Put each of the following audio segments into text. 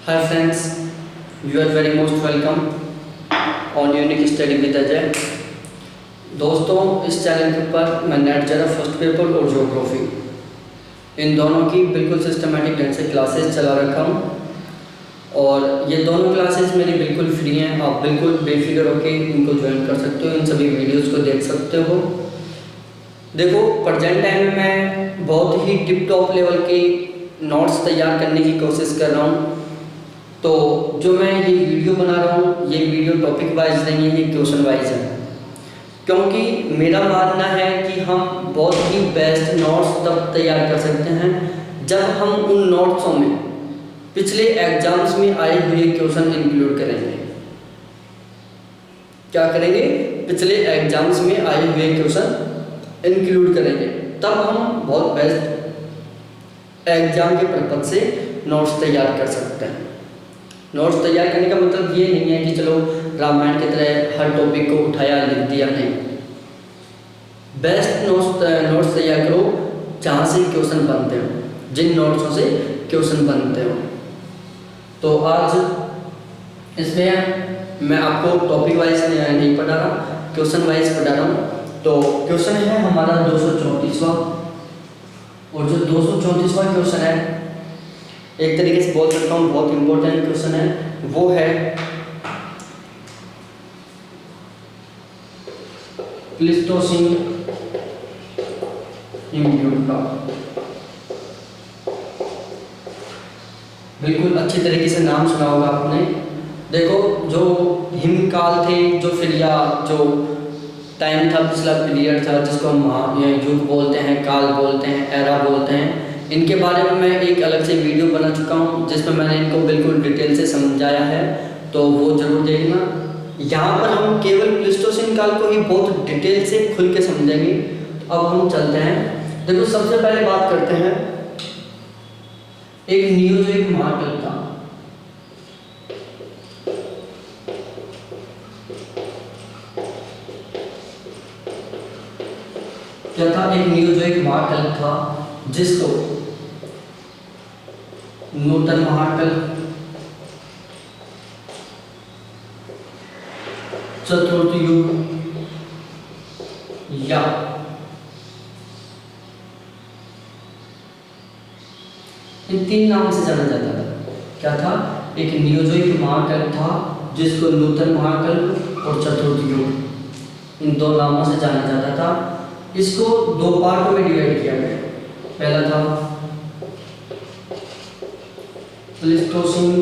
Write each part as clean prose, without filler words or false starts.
Hi friends, you are very most welcome on Unique Study with Ajay। दोस्तों, इस channel के ऊपर मैं नेट जरा फर्स्ट पेपर और ज्योग्राफी इन दोनों की बिल्कुल सिस्टमेटिक ढंग से क्लासेस चला रखा हूँ और ये दोनों क्लासेस मेरी बिल्कुल फ्री हैं। आप बिल्कुल बेफिक्र होकर इनको ज्वाइन कर सकते हो, इन सभी वीडियोस को देख सकते हो। देखो, प्रेजेंट टाइम में मैं बहुत ही टिप टॉप लेवल के नोट्स तैयार करने की कोशिश कर रहा हूँ। तो जो मैं ये वीडियो बना रहा हूँ, ये वीडियो टॉपिक वाइज नहीं है, ये क्वेश्चन वाइज है, क्योंकि मेरा मानना है कि हम बहुत ही बेस्ट नोट्स तब तैयार कर सकते हैं जब हम उन नोट्सों में पिछले एग्जाम्स में आए हुए क्वेश्चन इंक्लूड करेंगे। क्या करेंगे? पिछले एग्जाम्स में आए हुए क्वेश्चन इंक्लूड करेंगे, तब हम बहुत बेस्ट एग्जाम के पर्पज से नोट्स तैयार कर सकते हैं। नोट्स तैयार करने का मतलब ये नहीं है कि चलो रामायण की तरह हर टॉपिक को उठाया लिख दिया, नहीं। बेस्ट नोट्स तैयार करो जहाँ से क्वेश्चन बनते हो, जिन नोट्सों से क्वेश्चन बनते हो। तो आज इसमें मैं आपको टॉपिक वाइज नहीं पढ़ा रहा, क्वेश्चन वाइज पढ़ा रहा हूँ। तो क्वेश्चन है हमारा 234वां, और जो 234वां क्वेश्चन है, एक तरीके से बोल सकता हूँ बहुत इंपॉर्टेंट क्वेश्चन है। वो है प्लीस्टोसीन हिमयुग का। बिल्कुल अच्छी तरीके से नाम सुना होगा आपने। देखो, जो हिमकाल थे, जो फिर या जो टाइम था, पिछला पीरियड था, जिसको हम युग बोलते हैं, काल बोलते हैं, एरा बोलते हैं, इनके बारे में मैं एक अलग से वीडियो बना चुका हूँ जिसमें मैंने इनको बिल्कुल डिटेल से समझाया है, तो वो जरूर देखना। यहाँ पर हम केवल प्लीस्टोसीन काल को ही बहुत डिटेल से खुल के समझेंगे। अब हम चलते हैं। देखो, सबसे पहले बात करते हैं एक नियोजोइक महाकल्प का। क्या था? एक नियोजोइक महाकल्प था जिसको नूतन महाकल्प, चतुर्थ युग या इन तीन नाम से जाना जाता था। क्या था? एक नियोजोइक महाकल्प था जिसको नूतन महाकल्प और चतुर्थ युग, इन दो नामों से जाना जाता था। इसको दो पार्टों में डिवाइड किया गया। पहला था प्लीस्टोसीन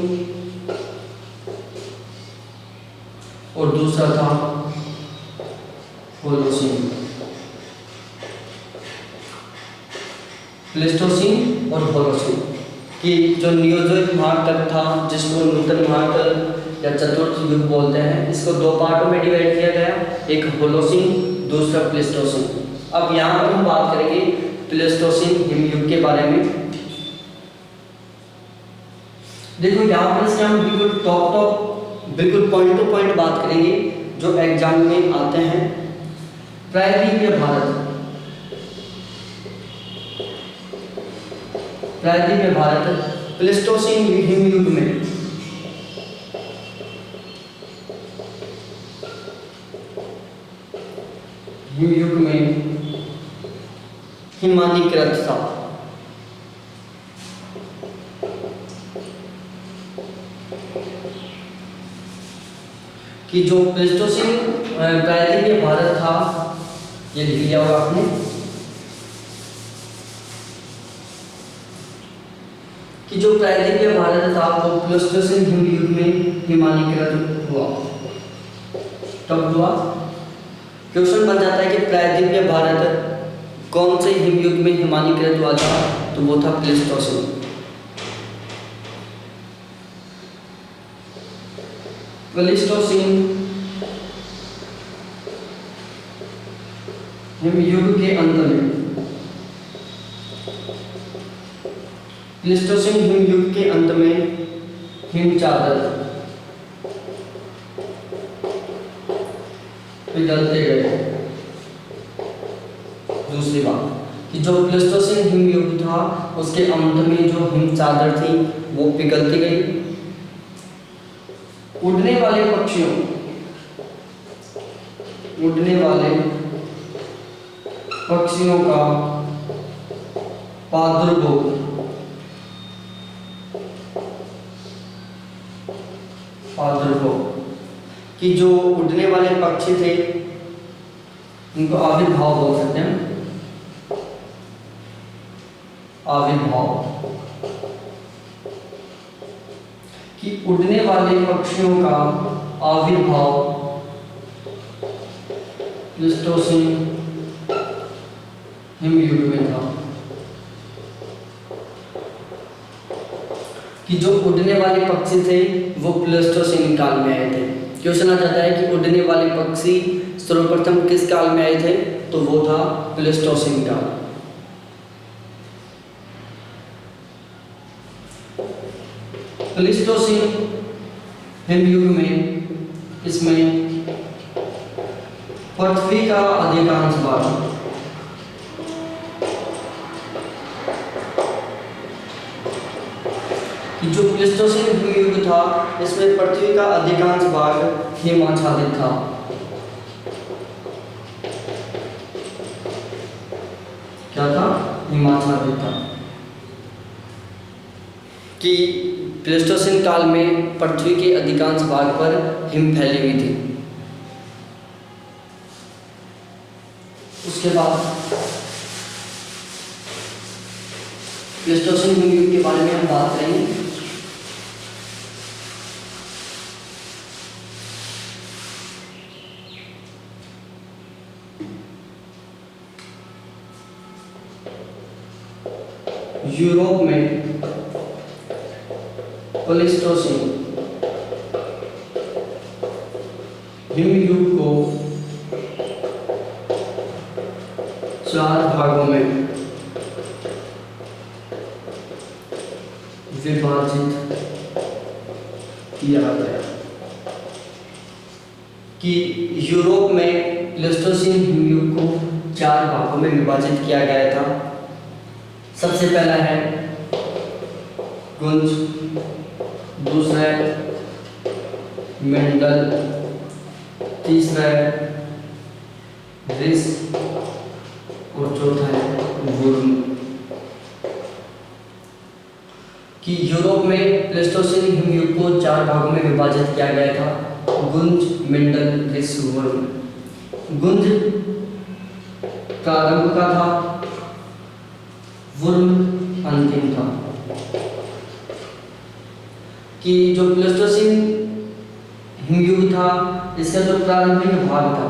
और दूसरा था होलोसीन। प्लीस्टोसीन और होलोसीन कि जो नियोजोइक महाकल्प था, जिसको नूतन महाकल्प या चतुर्थ युग बोलते हैं, इसको दो पार्टों में डिवाइड किया गया, एक होलोसीन, दूसरा प्लीस्टोसीन। अब यहाँ पर हम बात करेंगे प्लीस्टोसीन हिमयुग के बारे में। देखो, यहाँ पर से हम बिल्कुल टॉप बिल्कुल पॉइंट टू पॉइंट बात करेंगे जो एग्जाम में आते हैं। प्रायद्वीपीय भारत, प्रायद्वीपीय भारत प्लीस्टोसीन हिमयुग में हिमानीकृत था। कि जो प्लीस्टोसीन प्रायद्वीपीय भारत था, ये लिख लिया होगा आपने, कि जो प्रायद्वीपीय भारत था वो प्लीस्टोसीन हिमयुग में हिमानीकृत हुआ। कब हुआ? क्वेश्चन बन जाता है कि प्रायद्वीपीय भारत कौन से हिमयुग में हिमानीकृत हुआ था, तो वो था प्लीस्टोसीन। प्लीस्टोसीन हिमयुग के अंत में, प्लीस्टोसीन हिमयुग के अंत में हिम चादर पिघलते गए। दूसरी बात कि जो प्लीस्टोसीन हिमयुग था उसके अंत में जो हिम चादर थी वो पिघलती गई। उड़ने वाले पक्षियों का प्रादुर्भोग कि जो उड़ने वाले पक्षी थे उनको आविर्भाव बोल सकते हैं। आविर्भाव कि उड़ने वाले पक्षियों का आविर्भाव प्लेस्टोसीन हिमयुग में था। कि जो उड़ने वाले पक्षी थे वो प्लेस्टोसीन काल में आए थे। क्वेश्चन आ जाता है कि उड़ने वाले पक्षी सर्वप्रथम किस काल में आए थे, तो वो था प्लेस्टोसीन काल। प्लेस्टोसीन हिमयुग में इसमें पृथ्वी का अधिकांश भाग जो प्लेस्टोसीन हिमयुग था इसमें पृथ्वी का अधिकांश भाग हिमाच्छादित था। क्या था? हिमाच्छादित था। कि प्लेस्टोसीन काल में पृथ्वी के अधिकांश भाग पर हिम फैली हुई थी। उसके बाद प्लेस्टोसीन हिमयुग के बारे में हम बात करेंगे। यूरोप में प्लेस्टोसीन हिमयुग को 4 भागों में विभाजित किया गया। कि यूरोप में प्लेस्टोसीन हिमयुग को 4 भागों में विभाजित किया गया था। सबसे पहला है गुंज, दूसरा है मेंडल, तीसरा है रिस और चौथा है वुर्म। कि यूरोप में प्लेस्टोसीन हिमयुग को 4 भागों में विभाजित किया गया था। गुंज, मेंडल, रिस, वुर्म। गुंज प्रारंभ का था, वुर्म अंतिम था। कि जो प्लेस्टोसीन हिमयुग था इसका जो प्रारंभिक भाग था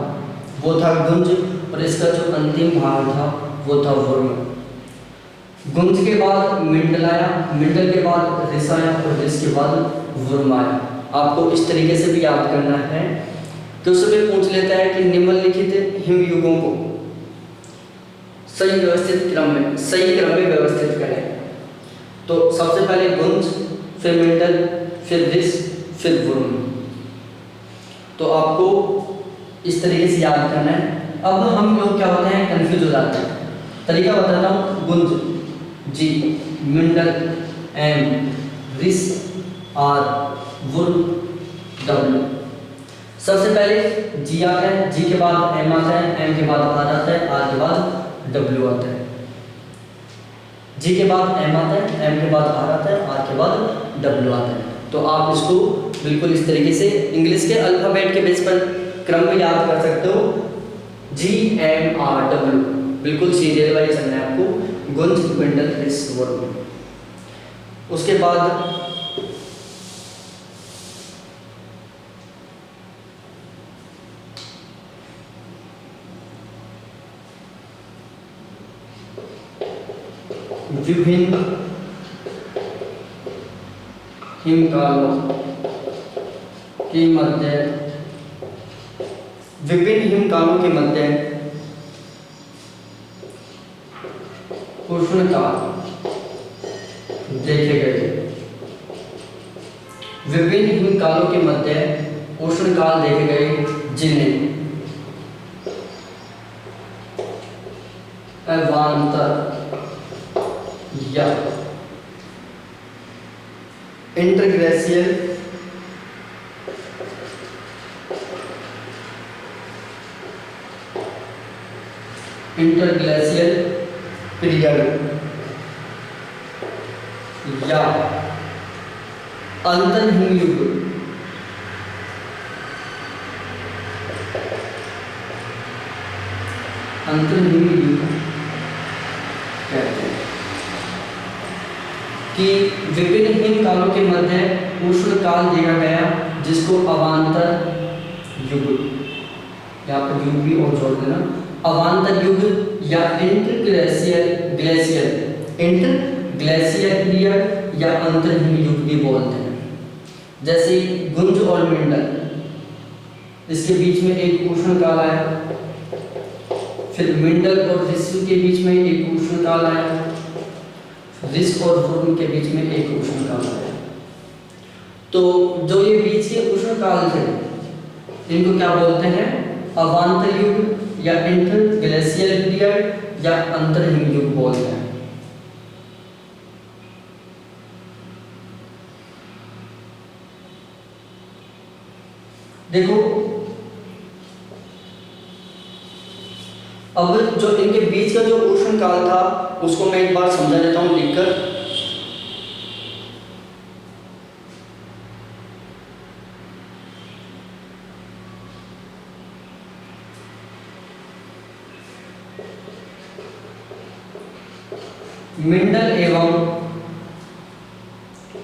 वो था गुंज और इसका जो अंतिम भाग था वो था वुर्म। गुंज के बाद मेंडल आया, मेंडल के बाद रिस आया और रिस के बाद वुर्म आया। आपको इस तरीके से भी याद करना है कि उसमें पूछ लेता है कि निम्नलिखित हिमयुगों को सही क्रम में व्यवस्थित करें। तो सबसे पहले गुंज, फिर मेंडल, फिर रिस, फिर वुर्म। तो आपको इस तरीके से याद करना है। अब हम लोग क्या होते हैं, कंफ्यूज हो जाते हैं। तरीका बताता हूँ। गुंज जी, मेंडल एम, रिस आर, वुर्म डब्ल्यू। सबसे पहले जी आता है, जी के बाद एम आता है, एम के बाद आर आता है, आर के बाद डब्ल्यू आता है। जी के बाद एम आता है, एम के बाद आर आता है, आर के बाद डब्ल्यू आता है। तो आप इसको बिल्कुल इस तरीके से इंग्लिश के अल्फाबेट के बेस पर क्रम में याद कर सकते हो। जी एम आर डब्ल्यू बिल्कुल सीरियल वाइज चलना है आपको। गुंज, मेंडल, रिस, वुर्म। उसके बाद विभिन्न हिमकालों के मध्य उष्णकाल देखे गए। विभिन्न हिमकालों के मध्य उष्णकाल देखे गए जिन्हें अवांतर या इंटरग्लेशियल इंटरग्लेशियल पीरियड या अंतरहिम युग, अंतरहिम युग कहते हैं कि विभिन्न हिम कालों के मध्य उष्ण काल दिया गया जिसको अवांतर युग, यहाँ पर युग भी और जोड़ देना, अवांतर युग या इंटरग्लेशियल पीरियड या अंतरहिम युग भी बोलते हैं। जैसे गुंज और मिंडल, इसके बीच में एक उष्ण काल आया, फिर मिंडल और ऋषि के बीच में एक उष्ण काल आया, ऋष और वरुण के बीच में एक उष्ण काल आया। तो जो ये बीच के उष्ण काल थे इनको क्या बोलते हैं? अवांतर युग या इंटरग्लेशियल पीरियड या अंतरहिम युग बोलते हैं। देखो अब जो इनके बीच का जो उष्ण काल था उसको मैं एक बार समझा देता हूं लिखकर।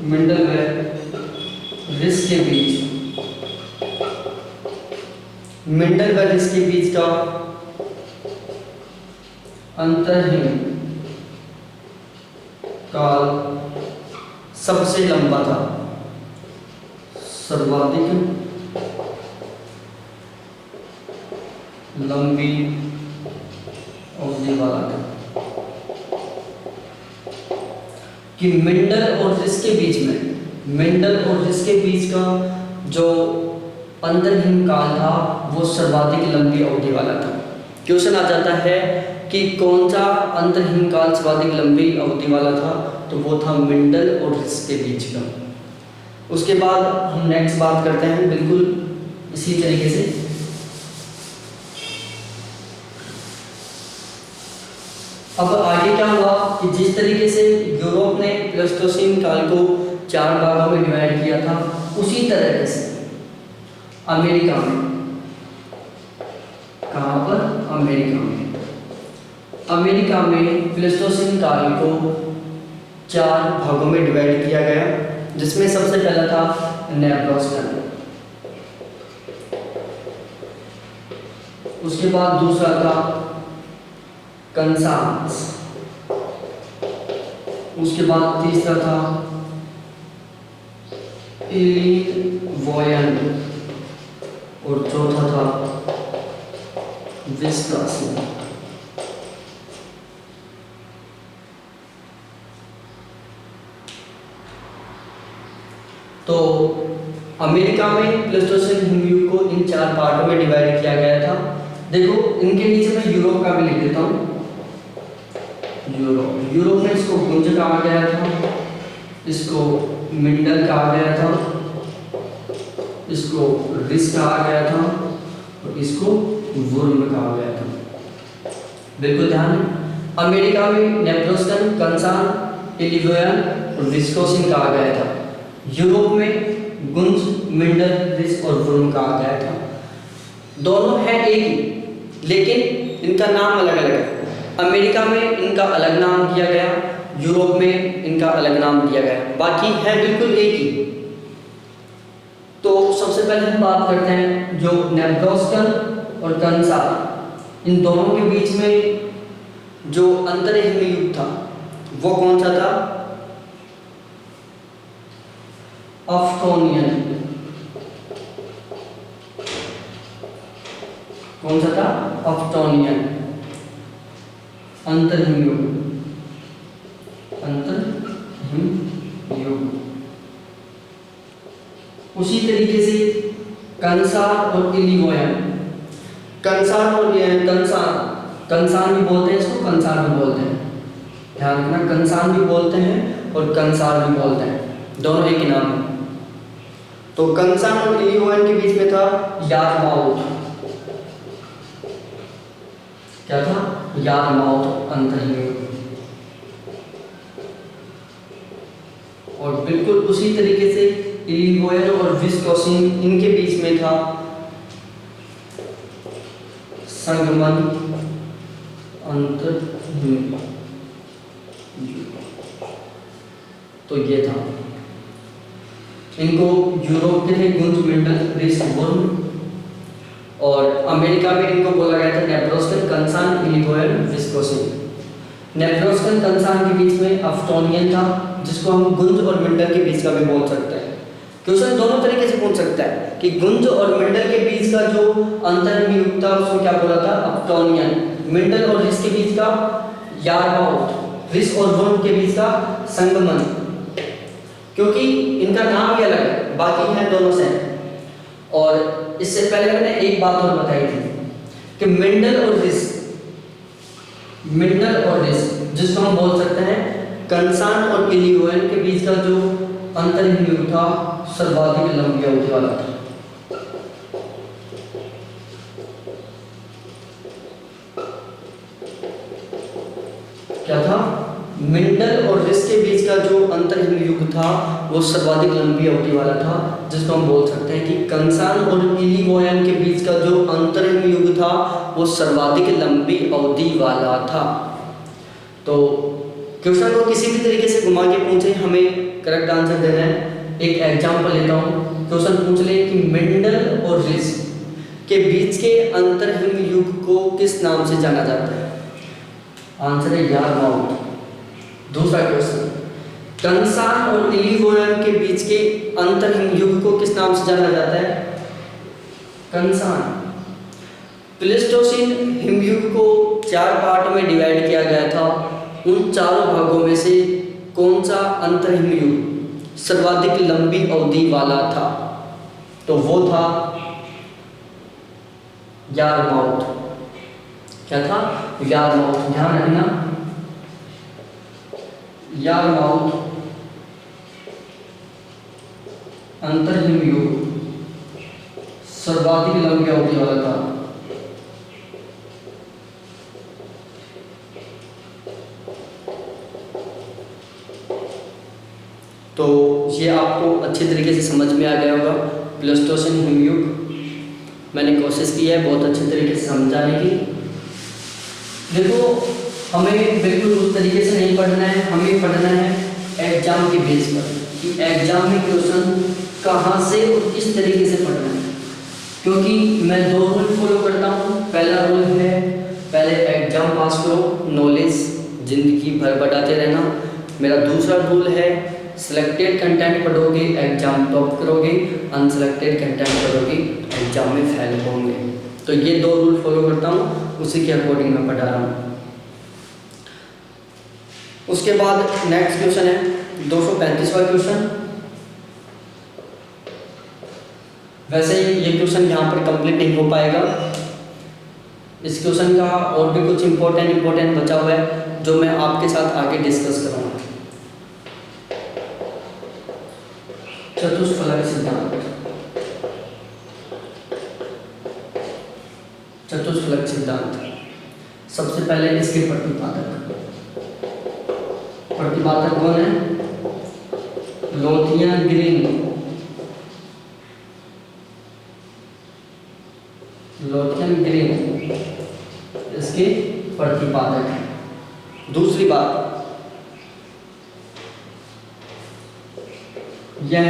मिंडल व ऋष के बीच, मिंडल व ऋष के बीच का अंतरहिम काल सबसे लंबा था, सर्वाधिक लंबी अवधि वाला था। कि मिंडल और ऋष के बीच में, मिंडल और ऋष के बीच का जो अंतरहिम काल था वो सर्वाधिक लंबी अवधि वाला था। क्वेश्चन आ जाता है कि कौन सा अंतरहिम काल सर्वाधिक लंबी अवधि वाला था, तो वो था मिंडल और ऋष के बीच का। उसके बाद हम नेक्स्ट बात करते हैं बिल्कुल इसी तरीके से। अब आगे क्या हुआ कि जिस तरीके से यूरोप ने प्लेस्टोसीन काल को 4 भागों में डिवाइड किया था, उसी तरह से अमेरिका में, कहाँ पर? अमेरिका में, अमेरिका में प्लेस्टोसीन काल को 4 भागों में डिवाइड किया गया, जिसमें सबसे पहला था नेब्रास्का, उसके बाद दूसरा था कंसास, उसके बाद तीसरा था इलिनॉय और चौथा था विस्कॉन्सिन। तो अमेरिका में प्लेस्टोसीन हिमयुग को इन 4 पार्टों में डिवाइड किया गया था। देखो इनके नीचे मैं यूरोप का भी लिख देता हूँ। यूरोप में इसको गुंज कहा गया था, इसको मिंडल कहा गया था, इसको ऋष कहा गया था और इसको वुर्म कहा गया था। बिल्कुल ध्यान है। अमेरिका में नेब्रास्कन, कंसान, इलिनॉय और विस्कॉन्सिन कहा गया था। यूरोप में गुंज, मिंडल, ऋष और वुर्म कहा गया था। दोनों हैं एक ही, लेकिन इनका नाम अलग अलग है। अमेरिका में इनका अलग नाम दिया गया, यूरोप में इनका अलग नाम दिया गया, बाकी है बिल्कुल एक ही। तो सबसे पहले हम बात करते हैं जो नेब्रास्कन और कंसान, इन दोनों के बीच में जो अंतरहिम युग था वो कौन सा था? अफ्टोनियन। कौन सा था? अफ्टोनियन। अंतरहिम युग, अंतरहिम युग। उसी तरीके से कंसार और इलिनॉय, कंसार और कंसान भी बोलते हैं इसको, कंसार भी बोलते हैं। ध्यान रखना, कंसान भी बोलते हैं और कंसार भी बोलते हैं, दोनों एक ही नाम है। तो कंसान और इलिनॉय के बीच में था यारमाउथ। क्या था? यारमाउथ अंतर्हिमयुग। और बिल्कुल उसी तरीके से इलिनोइस और विस्कोसिन इनके बीच में था संगमन अंतर्हिमयुग। तो ये था, इनको यूरोप के थे गुंज, मेंडल, रिस, वुर्म, और अमेरिका में इनको बोला गया था नेब्रास्कन, कंसान, इलिनोइस, विस्कोसिन। नेब्रास्कन कंसान के बीच में अफ्टोनियन था, जिसको हम गुंज और मेंडल के बीच का भी बोल सकते हैं। क्वेश्चन दोनों तरीके से पूछ सकता है कि गुंज और मेंडल के बीच का जो अंतर्हिमयुग था उसको क्या बोला था, अफ्टोनियन। मेंडल और रिस के बीच का यारमाउथ, रिस और वुर्म के बीच का संगमन, क्योंकि इनका नाम ही अलग है, बाकी है दोनों से। और इससे पहले मैंने एक बात और बताई थी कि मेंडल और रिस जिसको हम बोल सकते हैं कंसान और इलिनोइस के बीच का जो अंतर्हिमयुग था सर्वाधिक लंबी अवधि वाला था। क्या था? मेंडल और रिस के बीच का जो अंतर्हिमयुग था वो सर्वाधिक लंबी अवधि वाला था, जिसको हम बोल सकते हैं कि कंसान और इलिनोइस के बीच का जो अंतर्हिमयुग था वो सर्वाधिक लंबी अवधि वाला था। तो क्वेश्चन को किसी भी तरीके से घुमा के पूछे, हमें करेक्ट आंसर देना है। एक एग्जांपल लेता हूँ, क्वेश्चन पूछ ले कि मेंडल और रिस के बीच के अंतर्हिमयुग को किस नाम से जाना जाता है? आंसर है यारमाउथ। दूसरा क्वेश्चन, कंसान और इलिनोइस के बीच के अंतर्हिमयुग को किस नाम से जाना जाता है? कंसान। प्लेस्टोसीन हिमयुग को 4 पार्ट में डिवाइड किया गया था। उन चारों भागों में से कौन सा अंतर्हिमयुग सर्वाधिक लंबी अवधि वाला था? तो वो था यारमाउथ। क्या था? यारमाउथ। ध्यान रखना, यारमाउथ अंतर्हिमयुग सर्वाधिक लंबी अवधि वाला था। तो ये आपको अच्छे तरीके से समझ में आ गया होगा। प्लेस्टोसीन हिमयुग मैंने कोशिश की है बहुत अच्छे तरीके से समझाने की। देखो, हमें बिल्कुल उस तरीके से नहीं पढ़ना है, हमें पढ़ना है एग्जाम के बेस पर कि एग्जाम में क्वेश्चन कहाँ से और किस तरीके से पढ़ना है। क्योंकि मैं 2 रूल फॉलो करता हूँ। पहला रूल है पहले एग्जाम पास करो, नॉलेज जिंदगी भर बढ़ाते रहना। मेरा दूसरा रूल है सिलेक्टेड कंटेंट पढ़ोगे एग्जाम टॉप करोगे, अनसिलेक्टेड कंटेंट पढ़ोगे एग्जाम में फेल होंगे। तो ये 2 रूल फॉलो करता हूँ, उसी के अकॉर्डिंग मैं पढ़ा रहा हूँ। उसके बाद नेक्स्ट क्वेश्चन है 235वां क्वेश्चन। वैसे ये क्वेश्चन यहाँ पर कंप्लीट नहीं हो पाएगा। इस क्वेश्चन का और भी कुछ इम्पोर्टेंट बचा हुआ है जो मैं आपके साथ आगे डिस्कस करूँगा। चतुष्फलक सिद्धांत। चतुष्फलक सिद्धांत सबसे पहले इसके प्रतिपादक कौन है? Lothian green. लोथियन ग्रीन इसके प्रतिपादक हैं। दूसरी बात, यह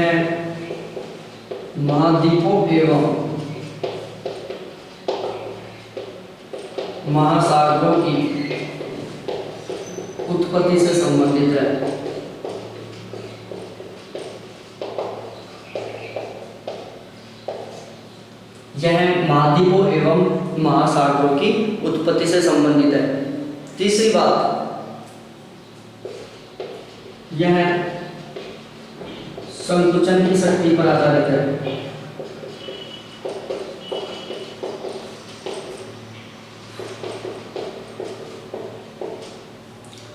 महाद्वीपों एवं महासागरों की उत्पत्ति से संबंधित है। यह महाद्वीपों एवं महासागरों की उत्पत्ति से संबंधित है। तीसरी बात, यह संकुचन की शक्ति पर आधारित है।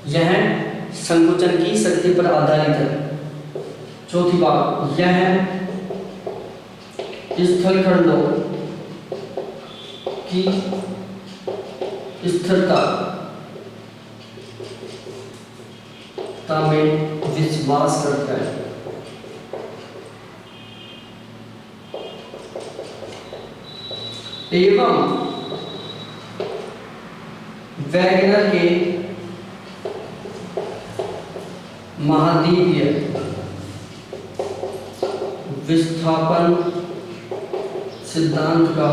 यह संकुचन की शक्ति पर आधारित है। चौथी बात, यह स्थलखंडों की स्थिरता सत्ता में विश्वास करता है। एवं वैगनर के महाद्वीपीय विस्थापन सिद्धांत का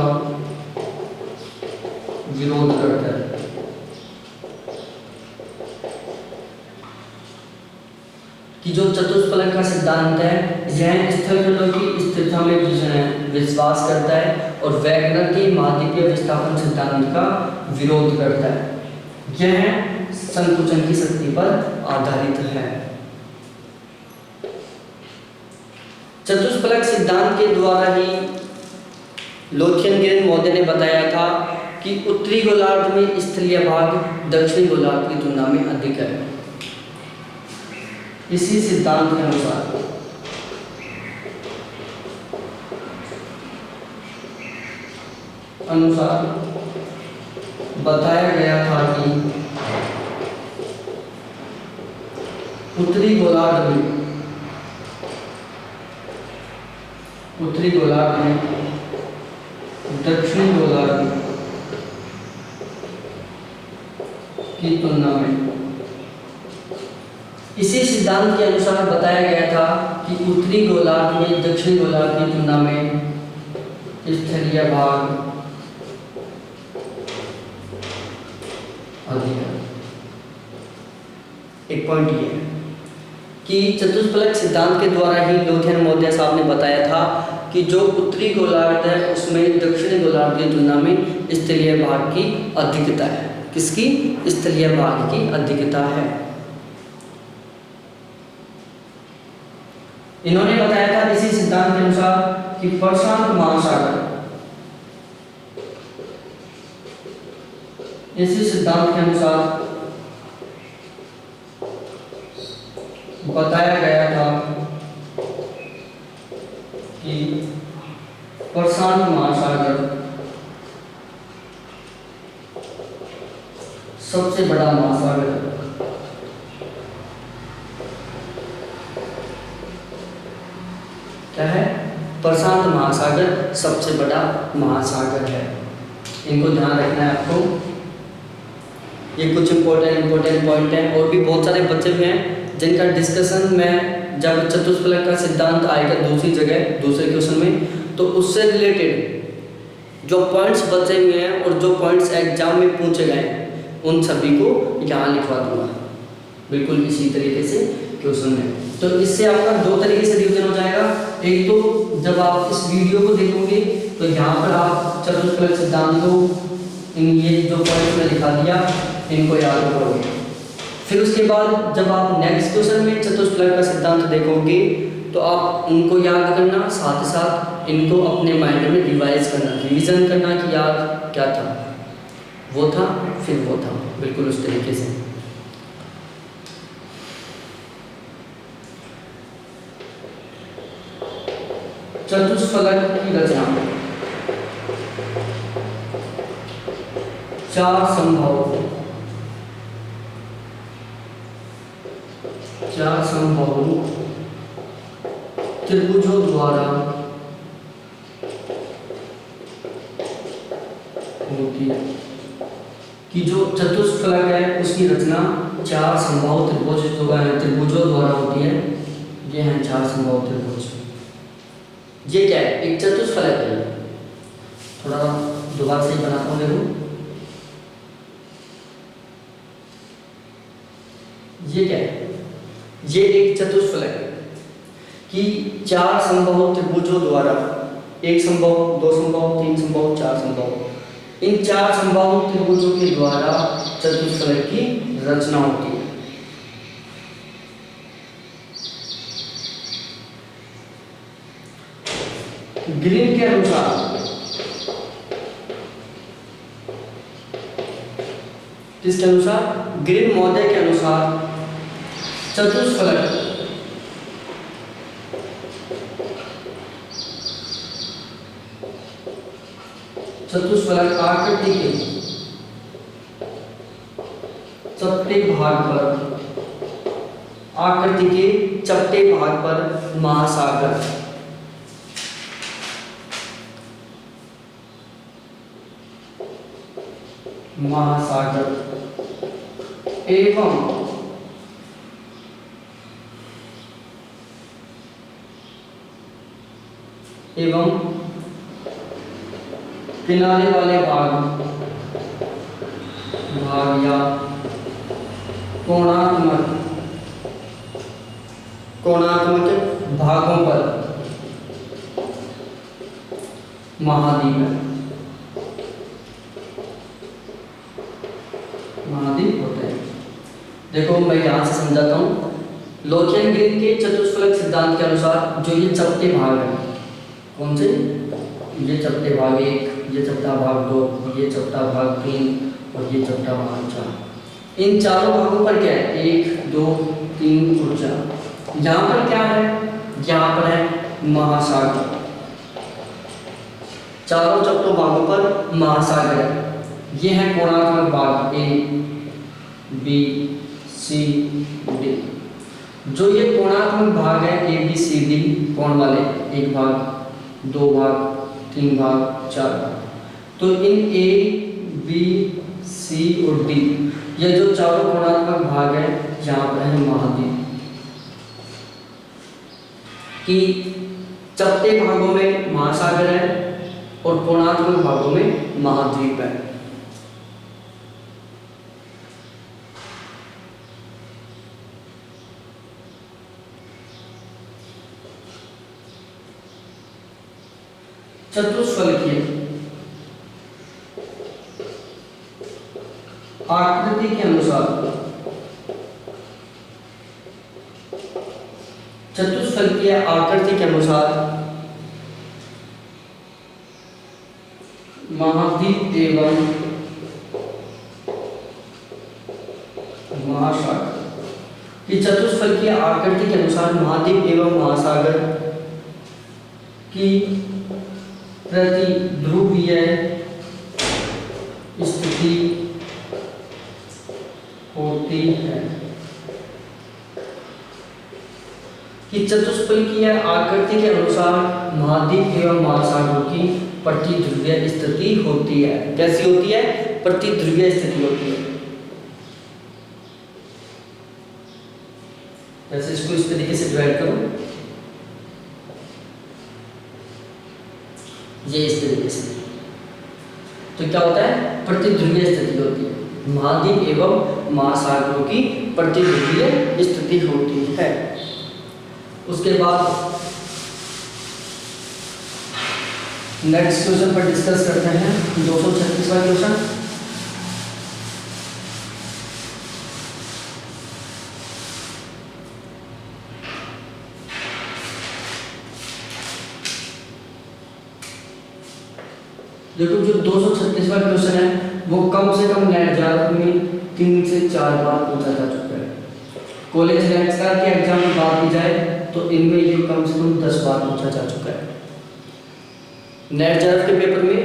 विरोध करता है। कि जो चतुष्फलक का सिद्धांत है यह स्थलखंडों की स्थिरता में विश्वास करता है और वैगनर के महाद्वीपीय विस्थापन सिद्धांत का विरोध करता है। यह संकुचन की शक्ति पर आधारित है। चतुष्फलक सिद्धांत के द्वारा ही लोथेनगेन महोदय ने बताया था कि उत्तरी गोलार्ध में स्थलीय भाग दक्षिणी गोलार्ध की तुलना में अधिक है। इसी सिद्धांत के अनुसार बताया गया था कि उत्तरी गोलार्ध में दक्षिणी गोलार्ध की तुलना में, इसी सिद्धांत के अनुसार बताया गया था कि उत्तरी गोलार्ध में दक्षिणी गोलार्ध की तुलना में स्थलीय भाग अधिक है। एक पॉइंट ये है कि चतुष्फलक सिद्धांत के द्वारा ही लोथेन महोदय साहब ने बताया था कि जो उत्तरी गोलार्ध है उसमें दक्षिणी गोलार्ध की तुलना में स्थलीय भाग की अधिकता है। किसकी? स्थलीय भाग की अधिकता है। इन्होंने बताया था इसी सिद्धांत के अनुसार कि प्रशांत महासागर, इसी सिद्धांत के अनुसार बताया गया था कि प्रशांत महासागर सबसे बड़ा महासागर है। क्या है? प्रशांत महासागर सबसे बड़ा महासागर है। इनको ध्यान रखना है आपको। ये कुछ इम्पोर्टेंट पॉइंट हैं और भी बहुत सारे बचे हुए हैं जिनका डिस्कशन मैं जब चतुष्फलक का सिद्धांत आएगा दूसरी जगह दूसरे क्वेश्चन में तो उससे रिलेटेड जो पॉइंट्स बचे हुए हैं और जो पॉइंट्स एग्जाम में पूछे गए उन सभी को यहाँ लिखवा दूंगा बिल्कुल इसी तरीके से क्वेश्चन में। तो इससे आपका दो तरीके से रिवीजन हो जाएगा। एक तो जब आप इस वीडियो को देखोगे तो यहाँ पर आप चतुष्फलक सिद्धांत को इन ये जो पॉइंट्स में लिखा दिया इनको याद करोगे। फिर उसके बाद जब आप नेक्स्ट क्वेश्चन में चतुष्फलक का सिद्धांत देखोगे तो आप उनको याद करना, साथ ही साथ इनको अपने माइंड में रिवाइज करना, रिवीजन करना कि याद क्या था, वो था फिर वो था, बिल्कुल उस तरीके से। चतुष्फलक की रचना, चार संभव त्रिभुजों द्वारा होती है। कि जो चतुष्फलक है उसकी रचना चार संभव त्रिभुजों द्वारा होती है। ये हैं चार संभव त्रिभुज। ये क्या है? एक चतुष्फलक है। थोड़ा दोबारा से बनाता हूँ देखो। ये क्या है? ये एक चतुष्फलक है कि चार संभव त्रिभुजों द्वारा, एक संभव, दो संभव, तीन संभव, चार संभव, इन चार संभव त्रिभुजों के द्वारा चतुष्फलक की रचना होती है। ग्रीन के अनुसार, किसके अनुसार? ग्रीन महोदय के अनुसार चतुष्फलक आकृति के चपटे भाग पर आकृति के चपटे भाग पर महासागर। महासागर एवं किनारे वाले भाग या कोणात्मक भागों पर महाद्वीप है। महाद्वीप होते हैं। देखो मैं यहाँ से समझाता हूँ। लोथियन ग्रीन के चतुष्फलक सिद्धांत के अनुसार जो ये चपटे भाग हैं, कौन से? ये चपटे भाग 1, ये चपटा भाग 2, ये चपटा भाग 3 और ये चपटा भाग 4। इन चारों भागों पर क्या है? 1, 2, 3 और 4। यहाँ पर क्या है? यहाँ पर है महासागर। चारों चपटों भागों पर महासागर है। ये है कोणात्मक भाग A, B, C, D। जो ये कोणात्मक भाग है A, B, C, D, कोण वाले 1 भाग, 2 भाग, 3 भाग, 4 भाग, तो इन A, B, C और D ये जो चारों कोणात्मक भाग है यहाँ पर है महाद्वीप। कि चपटे भागों में महासागर है और कोणात्मक भागों में महाद्वीप है। चतुष्फलकीय आकृति के अनुसार महाद्वीप एवं महासागर की चतुष्फलकीय आकृति के अनुसार महाद्वीप एवं महासागर की प्रतिध्रुवीय स्थिति होती है। कि चतुष्फलकीय आकृति के अनुसार महाद्वीप एवं महासागरों की प्रतिध्रुवीय स्थिति होती है। कैसी होती है? प्रतिध्रुवीय स्थिति होती है। जैसे इसको इस तरीके से डिवाइड करो, ये इस तरीके से, तो क्या होता है? प्रतिध्रुवीय स्थिति होती है। महाद्वीप एवं महासागरों की प्रतिध्रुवीय स्थिति होती है। उसके बाद नेक्स्ट क्वेश्चन पर डिस्कस करते हैं 236वां क्वेश्चन। देखो जो 236वां क्वेश्चन है वो कम से कम नेट जात में 3 से 4 बार पूछा जा चुका है। कॉलेज लेक्चरर के एग्जाम की बात की जाए तो इनमें ये कम से कम 10 बार पूछा जा चुका है। नेट जात के पेपर में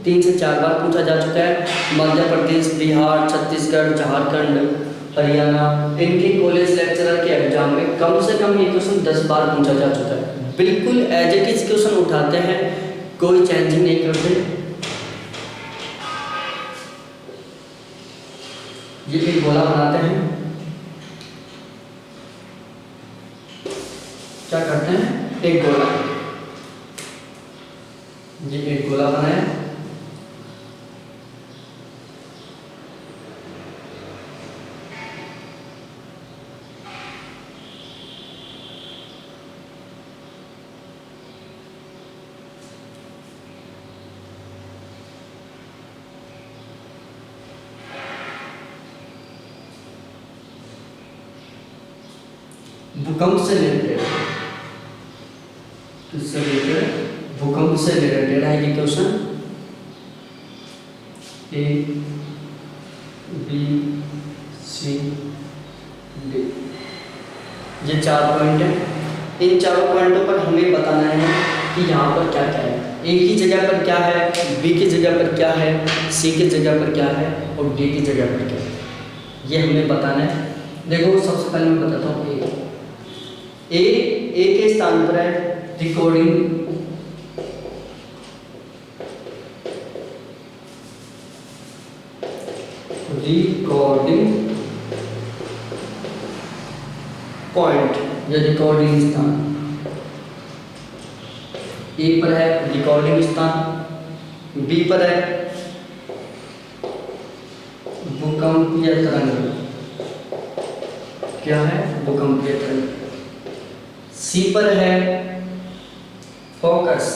3 से 4 बार पूछा जा चुका है। मध्य प्रदेश, बिहार, छत्तीसगढ़, झारखंड, हरियाणा, इनके कॉलेज लेक्चरर के एग्जाम में कम से कम ये क्वेश्चन 10 बार पूछा जा चुका है। बिल्कुल एज इट इज क्वेश्चन उठाते हैं, कोई चेंजिंग नहीं करते। ये एक गोला बनाते हैं, क्या करते हैं? एक गोला, ये एक गोला बनाया, भूकंप से रिलेटेड, किससे रिलेटेड? भूकंप से रिलेटेड है ये question. A, B, C, D, ये 4 पॉइंट है। इन चारों पॉइंटों पर हमें बताना है कि यहाँ पर क्या क्या है। A की जगह पर क्या है, B की जगह पर क्या है, C की जगह पर क्या है और D की जगह पर क्या है, ये हमें बताना है। देखो सबसे पहले मैं बताता हूँ ए के स्थान पर है रिकॉर्डिंग पॉइंट या रिकॉर्डिंग स्थान। ए पर है रिकॉर्डिंग स्थान, बी पर है भूकंपीय तरंग। क्या है? भूकंपीय तरंग। सी पर है फोकस।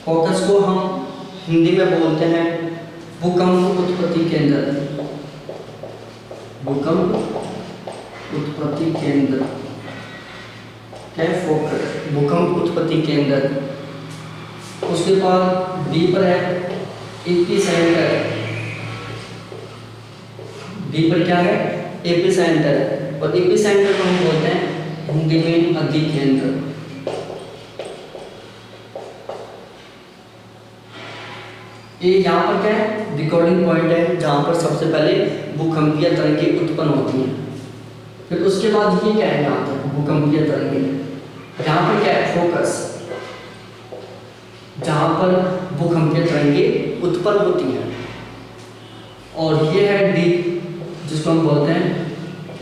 फोकस को हम हिंदी में बोलते हैं भूकंप उत्पत्ति केंद्र। भूकंप उत्पत्ति केंद्र है फोकस, भूकंप उत्पत्ति केंद्र। उसके बाद बी पर है एपिसेंटर। बी पर क्या है? एपिसेंटर। और एपिसेंटर को हम बोलते हैं हिंदी में अधिकेंद्र। ये यहाँ पर क्या है? रिकॉर्डिंग पॉइंट है जहाँ पर सबसे पहले भूकंपीय तरंगें उत्पन्न होती हैं। फिर उसके बाद ये क्या है? यहाँ पर भूकंपीय तरंगें। यहाँ पर क्या है? फोकस, जहाँ पर भूकंपीय तरंगें उत्पन्न होती हैं। और ये है डी, जिसको हम बोलते हैं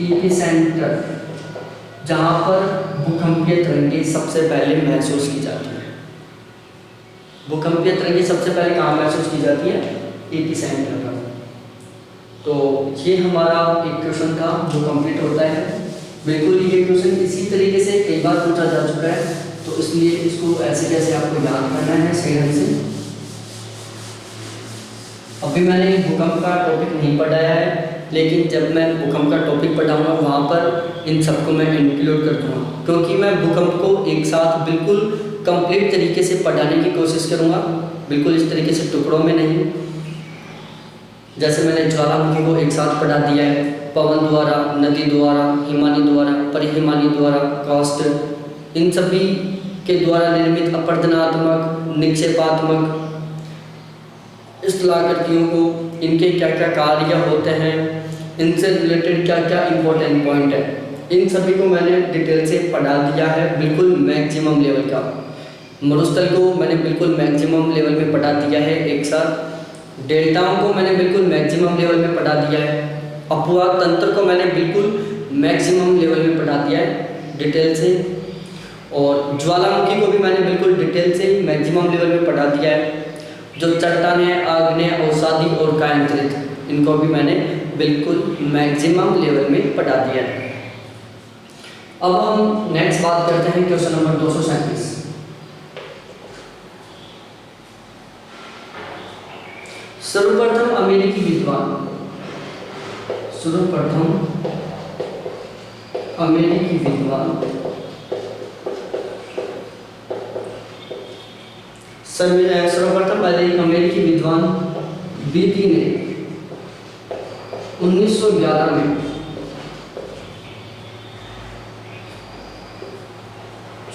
एपिसेंटर, जहाँ पर भूकंपीय तरंगें सबसे पहले महसूस की जाती हैं। भूकंपीय तरंगें सबसे पहले कहाँ महसूस की जाती है? एपिसेंटर पर। तो ये हमारा एक क्वेश्चन था जो कंप्लीट होता है। बिल्कुल ये क्वेश्चन इसी तरीके से कई बार पूछा जा चुका है, तो इसलिए इसको ऐसे कैसे आपको याद करना है सही ढंग से। अभी मैंने भूकंप का टॉपिक नहीं पढ़ाया है, लेकिन जब मैं भूकंप का टॉपिक पढ़ाऊंगा वहाँ पर इन सबको मैं इंक्लूड कर दूँगा, क्योंकि मैं भूकंप को एक साथ बिल्कुल कंप्लीट तरीके से पढ़ाने की कोशिश करूँगा, बिल्कुल इस तरीके से टुकड़ों में नहीं। जैसे मैंने ज्वालामुखी को एक साथ पढ़ा दिया है, पवन द्वारा, नदी द्वारा, हिमानी द्वारा, परिहिमानी द्वारा, कास्ट, इन सभी के द्वारा निर्मित अपरदनात्मक, निक्षेपात्मक स्थलाकृतियों को इनके क्या क्या कार्य होते हैं, इनसे रिलेटेड क्या क्या इंपॉर्टेंट पॉइंट है, इन सभी को मैंने डिटेल से पढ़ा दिया है, बिल्कुल मैक्सिमम लेवल का। मरुस्थल को मैंने बिल्कुल मैक्सिमम लेवल में पढ़ा दिया है एक साथ। डेल्टाओं को मैंने बिल्कुल मैक्सिमम लेवल में पढ़ा दिया है। अपवाद तंत्र को मैंने बिल्कुल मैक्सिमम लेवल में पढ़ा दिया है डिटेल से। और ज्वालामुखी को भी मैंने बिल्कुल डिटेल से मैक्सिमम लेवल में पढ़ा दिया है। जो चट्टान है, आग्नेय, अवसादी और कायांतरित, इनको भी मैंने बिल्कुल मैक्सिमम लेवल में पढ़ा दिया है। अब हम नेक्स्ट बात करते हैं क्वेश्चन नंबर 237। सर्वप्रथम अमेरिकी विद्वान, सर्वप्रथम अमेरिकी विद्वान सर्वप्रथम अमेरिकी विद्वान बीटी ने 1911 में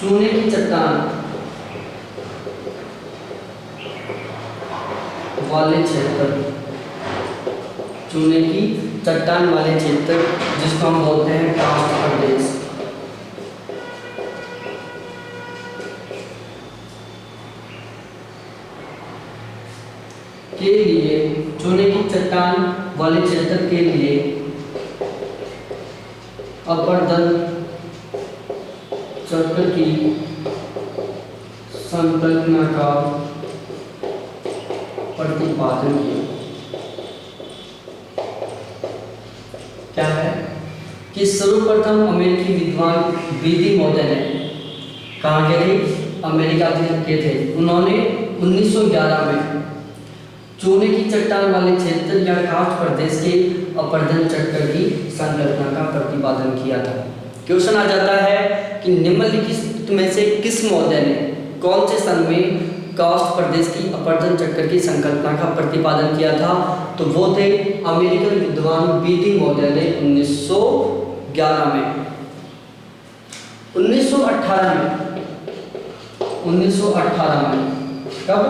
चूने की चट्टान वाले क्षेत्र, चूने की चट्टान वाले क्षेत्र जिसको हम बोलते हैं कास्ट प्रदेश, के लिए, चूने की चट्टान वाले क्षेत्र के लिए अपरदन चक्र की संकल्पना का प्रतिपादन किया। क्या है कि सर्वप्रथम अमेरिकी विद्वान बीडी महोदय ने, कहाँ के थे? अमेरिका के थे। उन्होंने 1911 में चूने की चट्टान वाले क्षेत्र या कास्ट प्रदेश के अपरदन चक्र की संकल्पना का प्रतिपादन किया था। क्वेश्चन आ जाता है कि निम्नलिखित में से किस महोदय ने कौन से सन में कास्ट प्रदेश की अपरदन चक्र की संकल्पना का प्रतिपादन किया था? तो वो थे अमेरिकन विद्वान बीटी महोदय ने 1911 में। 1918 में, 1918 में, कब?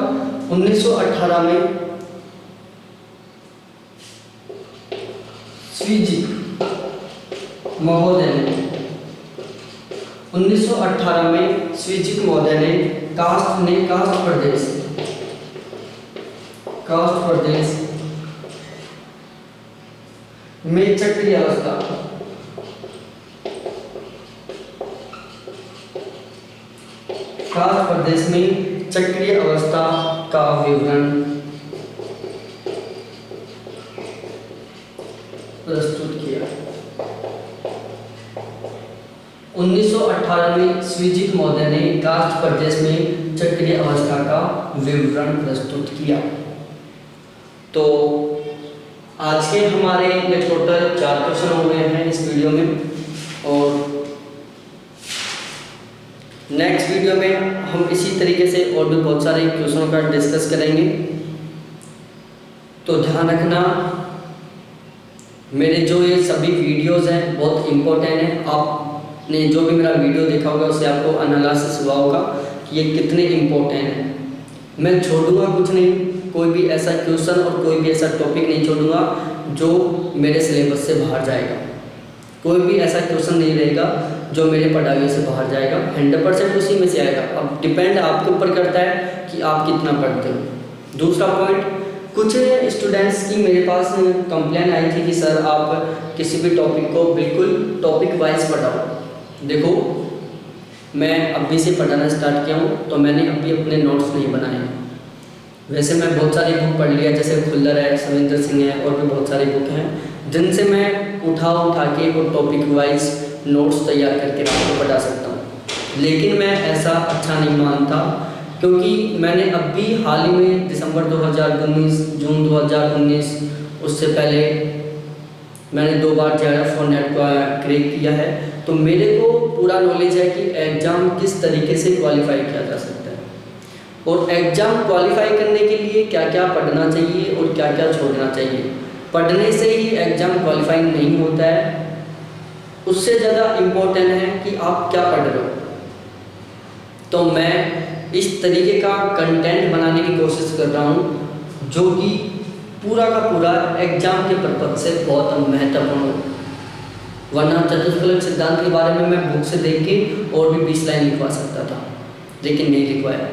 1918 में स्वीजिक महोदय ने 1918 में स्वीजिक महोदय ने कास्ट प्रदेश में चक्रीय अवस्था कास्ट प्रदेश में चक्रीय अवस्था का विवरण प्रस्तुत किया। 1918 में स्वीजिक महोदय ने कास्ट प्रदेश में चक्रीय अवस्था का विवरण प्रस्तुत किया। तो आज के हमारे में टोटल 4 क्वेश्चन हो गए हैं इस वीडियो में, और नेक्स्ट वीडियो में हम इसी तरीके से और भी बहुत सारे क्वेश्चनों का डिस्कस करेंगे। तो ध्यान रखना, मेरे जो ये सभी वीडियोस हैं बहुत इम्पोर्टेंट हैं। आपने जो भी मेरा वीडियो देखा होगा उससे आपको एनालिसिस हुआ होगा कि ये कितने इम्पोर्टेंट हैं। मैं छोड़ूंगा कुछ नहीं, कोई भी ऐसा क्वेश्चन और कोई भी ऐसा टॉपिक नहीं छोड़ूंगा जो मेरे सिलेबस से बाहर जाएगा। कोई भी ऐसा क्वेश्चन नहीं रहेगा जो मेरे पढ़ाइयों से बाहर जाएगा। 100% उसी में से आएगा। अब डिपेंड आपके ऊपर करता है कि आप कितना पढ़ते हो। दूसरा पॉइंट, कुछ स्टूडेंट्स की मेरे पास कंप्लेन आई थी कि सर आप किसी भी टॉपिक को बिल्कुल टॉपिक वाइज पढ़ाओ। देखो, मैं अभी से पढ़ाना स्टार्ट किया हूँ तो मैंने अभी अपने नोट्स नहीं बनाए। वैसे मैं बहुत सारी बुक पढ़ लिया, जैसे खुल्लर है, सविंदर सिंह है, और भी बहुत सारी बुक हैं जिनसे मैं उठा के वो टॉपिक वाइज नोट्स तैयार करके आपको पढ़ा सकता हूँ। लेकिन मैं ऐसा अच्छा नहीं मानता, क्योंकि मैंने अभी हाल ही में दिसंबर 2019, जून 2019, उससे पहले मैंने 2 बार JRF और नेट को क्रैक किया है। तो मेरे को पूरा नॉलेज है कि एग्ज़ाम किस तरीके से क्वालिफाई किया जा सकता है, और एग्ज़ाम क्वालिफाई करने के लिए क्या क्या पढ़ना चाहिए और क्या क्या छोड़ना चाहिए। पढ़ने से ही एग्ज़ाम क्वालिफाई नहीं होता है, उससे ज़्यादा इम्पोर्टेंट है कि आप क्या पढ़ रहे हो। तो मैं इस तरीके का कंटेंट बनाने की कोशिश कर रहा हूँ जो कि पूरा का पूरा एग्ज़ाम के पर्पज से बहुत महत्वपूर्ण हो। वरना चतुष्फलक सिद्धांत के बारे में मैं बुक से देख के और भी 20 लाइन लिखवा सकता था, लेकिन नहीं लिखवाया।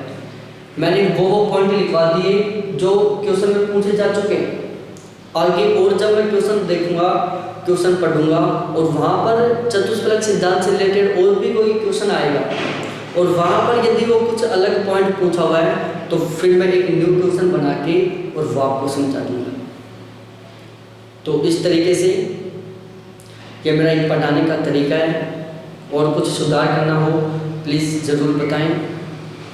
मैंने वो पॉइंट लिखवा दिए जो क्वेश्चन में पूछे जा चुके हैं। आगे और जब मैं क्वेश्चन देखूंगा, क्वेश्चन पढ़ूंगा, और वहाँ पर चतुष्फलक सिद्धांत से रिलेटेड और भी कोई क्वेश्चन आएगा, और वहाँ पर यदि वो कुछ अलग पॉइंट पूछा हुआ है तो फिर मैं एक न्यू क्वेश्चन बना के और वो आपको समझा दूंगा। तो इस तरीके से ये मेरा एक पढ़ाने का तरीका है, और कुछ सुधार करना हो प्लीज़ ज़रूर बताएं।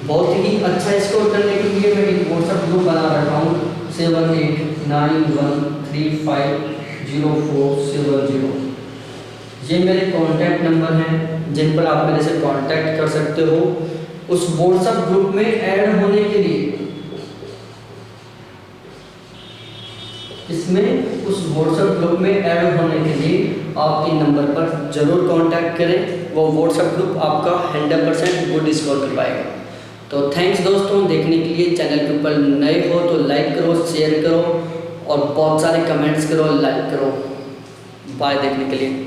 बहुत ही अच्छा स्कोर करने के लिए मैं एक व्हाट्सएप ग्रुप बना रखा हूँ 7891350470। ये मेरे कॉन्टैक्ट नंबर हैं जिन पर आप मेरे से कॉन्टैक्ट कर सकते हो। उस व्हाट्सएप ग्रुप में ऐड होने के लिए उस व्हाट्सएप ग्रुप में ऐड होने के लिए आप इन नंबर पर ज़रूर कांटेक्ट करें। वो व्हाट्सएप ग्रुप आपका 100% गुड स्कोर करवाएगा। तो थैंक्स दोस्तों देखने के लिए। चैनल के ऊपर नए हो तो लाइक करो, शेयर करो, और बहुत सारे कमेंट्स करो, लाइक करो। बाय देखने के लिए।